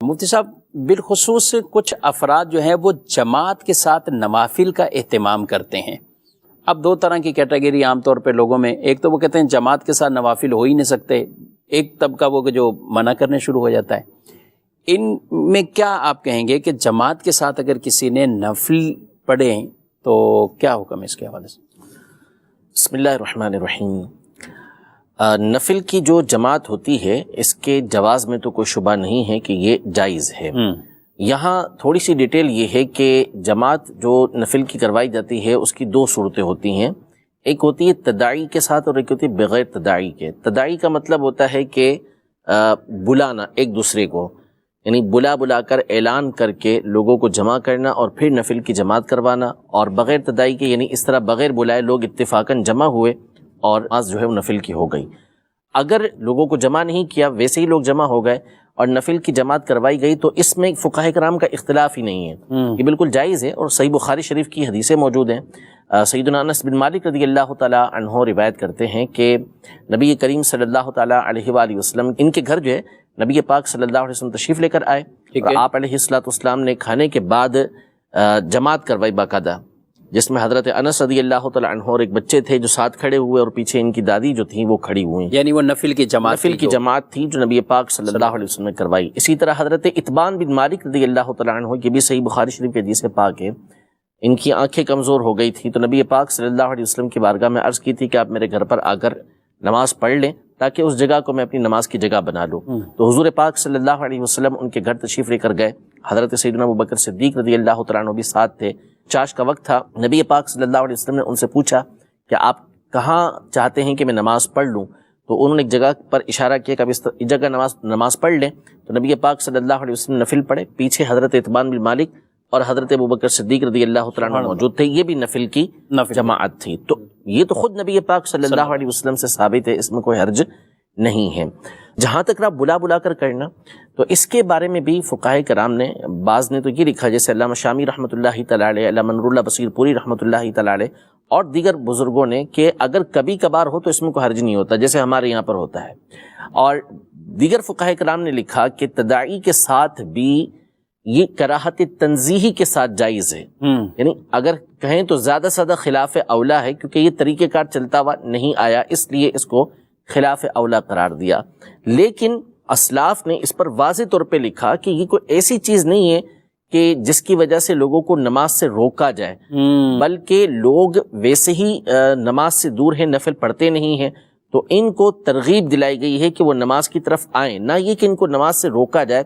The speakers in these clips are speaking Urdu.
مفتی صاحب بالخصوص کچھ افراد جو ہیں وہ جماعت کے ساتھ نوافل کا اہتمام کرتے ہیں. اب دو طرح کی کیٹیگری عام طور پہ لوگوں میں، ایک تو وہ کہتے ہیں جماعت کے ساتھ نوافل ہو ہی نہیں سکتے، ایک طبقہ وہ جو منع کرنے شروع ہو جاتا ہے. ان میں کیا آپ کہیں گے کہ جماعت کے ساتھ اگر کسی نے نفل پڑھیں تو کیا حکم ہے اس کے حوالے سے؟ بسم اللہ الرحمن الرحیم. نفل کی جو جماعت ہوتی ہے اس کے جواز میں تو کوئی شبہ نہیں ہے کہ یہ جائز ہے. یہاں تھوڑی سی ڈیٹیل یہ ہے کہ جماعت جو نفل کی کروائی جاتی ہے اس کی دو صورتیں ہوتی ہیں. ایک ہوتی ہے تداعی کے ساتھ اور ایک ہوتی ہے بغیر تداعی کے. تداعی کا مطلب ہوتا ہے کہ بلانا ایک دوسرے کو، یعنی بلا کر اعلان کر کے لوگوں کو جمع کرنا اور پھر نفل کی جماعت کروانا. اور بغیر تداعی کے یعنی اس طرح بغیر بلائے لوگ اتفاقاً جمع ہوئے اور نماز جو ہے وہ نفل کی ہو گئی. اگر لوگوں کو جمع نہیں کیا، ویسے ہی لوگ جمع ہو گئے اور نفل کی جماعت کروائی گئی، تو اس میں فقہاء کرام کا اختلاف ہی نہیں ہے، یہ بالکل جائز ہے. اور صحیح بخاری شریف کی حدیثیں موجود ہیں. سیدنا انس بن مالک رضی اللہ تعالیٰ عنہ روایت کرتے ہیں کہ نبی کریم صلی اللہ تعالیٰ علیہ وآلہ وسلم ان کے گھر جو ہے نبی پاک صلی اللہ علیہ وسلم تشریف لے کر آئے اور آپ علیہ السلام نے کھانے کے بعد جماعت کروائی باقاعدہ، جس میں حضرت انس رضی اللہ تعالیٰ عنہ اور ایک بچے تھے جو ساتھ کھڑے ہوئے اور پیچھے ان کی دادی جو تھیں وہ کھڑی ہوئی، یعنی وہ نفل کی جماعت تھی جو نبی پاک صلی اللہ علیہ وسلم نے کروائی. اسی طرح حضرت اتبان بن مالک رضی اللہ تعالیٰ عنہ کی بھی صحیح بخاری شریف کی حدیث پاک ہے. ان کی آنکھیں کمزور ہو گئی تھی تو نبی پاک صلی اللہ علیہ وسلم کی بارگاہ میں عرض کی تھی کہ آپ میرے گھر پر آ کر نماز پڑھ لیں تاکہ اس جگہ کو میں اپنی نماز کی جگہ بنا لوں. تو حضور پاک صلی اللہ علیہ وسلم ان کے گھر تشریف لے کر گئے. حضرت سیدنا ابوبکر صدیق رضی اللہ تعالیٰ عنہ بھی ساتھ تھے. چاش کا وقت تھا. نبی پاک صلی اللہ علیہ وسلم نے ان سے پوچھا کہ آپ کہاں چاہتے ہیں کہ میں نماز پڑھ لوں؟ تو انہوں نے ایک جگہ پر اشارہ کیا کہ اب اس جگہ نماز پڑھ لیں. تو نبی پاک صلی اللہ علیہ وسلم نفل پڑھے. پیچھے حضرت اتبان بن مالک اور حضرت ابوبکر صدیق رضی اللہ تعالیٰ عنہ موجود تھے. یہ بھی نفل کی جماعت تھی. تو یہ تو خود نبی پاک صلی اللہ علیہ وسلم سے ثابت ہے، اس میں کوئی حرج نہیں ہے. جہاں تک رہا بلا کر کرنا، تو اس کے بارے میں بھی فقہاء کرام نے بعض نے تو یہ لکھا، جیسے علامہ شامی رحمۃ اللہ تعالیٰ علیہ، علامہ نور اللہ بصیر پوری رحمۃ اللہ تعالیٰ علیہ اور دیگر بزرگوں نے، کہ اگر کبھی کبھار ہو تو اس میں کوئی حرج نہیں ہوتا جیسے ہمارے یہاں پر ہوتا ہے. اور دیگر فقہاء کرام نے لکھا کہ تداعی کے ساتھ بھی یہ کراہت تنزیہی کے ساتھ جائز ہے. یعنی اگر کہیں تو زیادہ سے زیادہ خلاف اولا ہے، کیونکہ یہ طریقہ کار چلتا ہوا نہیں آیا اس لیے اس کو خلاف اولا قرار دیا. لیکن اسلاف نے اس پر واضح طور پہ لکھا کہ یہ کوئی ایسی چیز نہیں ہے کہ جس کی وجہ سے لوگوں کو نماز سے روکا جائے، بلکہ لوگ ویسے ہی نماز سے دور ہیں، نفل پڑھتے نہیں ہیں، تو ان کو ترغیب دلائی گئی ہے کہ وہ نماز کی طرف آئیں، نہ یہ کہ ان کو نماز سے روکا جائے.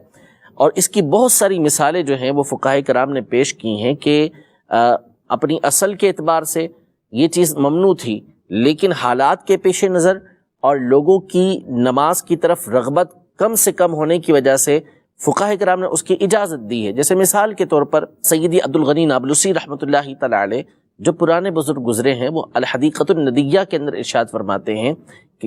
اور اس کی بہت ساری مثالیں جو ہیں وہ فقہاء کرام نے پیش کی ہیں کہ اپنی اصل کے اعتبار سے یہ چیز ممنوع تھی، لیکن حالات کے پیش نظر اور لوگوں کی نماز کی طرف رغبت کم سے کم ہونے کی وجہ سے فقہاء کرام نے اس کی اجازت دی ہے. جیسے مثال کے طور پر سیدی عبدالغنی نابلسی رحمۃ اللہ تعالیٰ علیہ جو پرانے بزرگ گزرے ہیں، وہ الحدیقۃ الندیہ کے اندر ارشاد فرماتے ہیں کہ